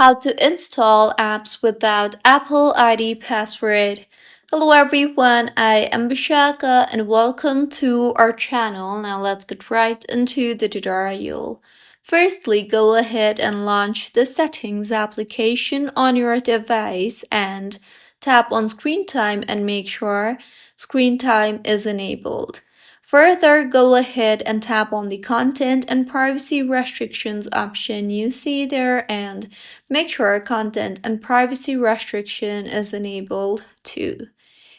How to install apps without Apple ID password. Hello everyone, I am Bishaka and welcome to our channel. Now let's get right into the tutorial. Firstly, go ahead and launch the settings application on your device and tap on screen time and make sure screen time is enabled. Further, go ahead and tap on the content and privacy restrictions option you see there and make sure content and privacy restriction is enabled too.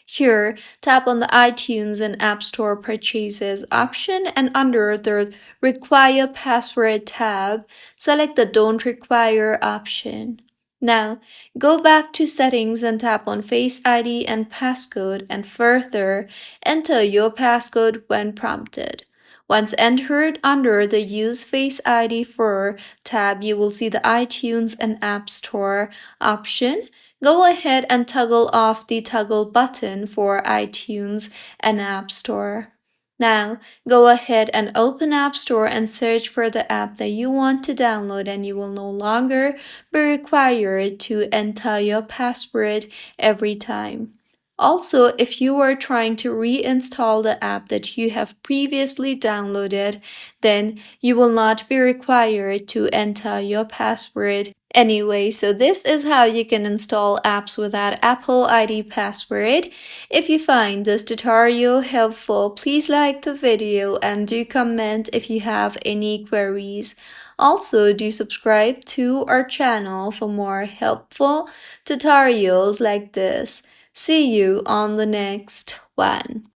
Here, tap on the iTunes and App Store purchases option and under the Require Password tab, select the Don't Require option. Now, go back to settings and tap on Face ID and passcode and further enter your passcode when prompted. Once entered under the Use Face ID for tab, you will see the iTunes and App Store option. Go ahead and toggle off the toggle button for iTunes and App Store. Now, go ahead and open App Store and search for the app that you want to download and you will no longer be required to enter your password every time. Also, if you are trying to reinstall the app that you have previously downloaded, then you will not be required to enter your password anyway. So this is how you can install apps without Apple ID password. If you find this tutorial helpful, please like the video and do comment if you have any queries. Also, do subscribe to our channel for more helpful tutorials like this. See you on the next one.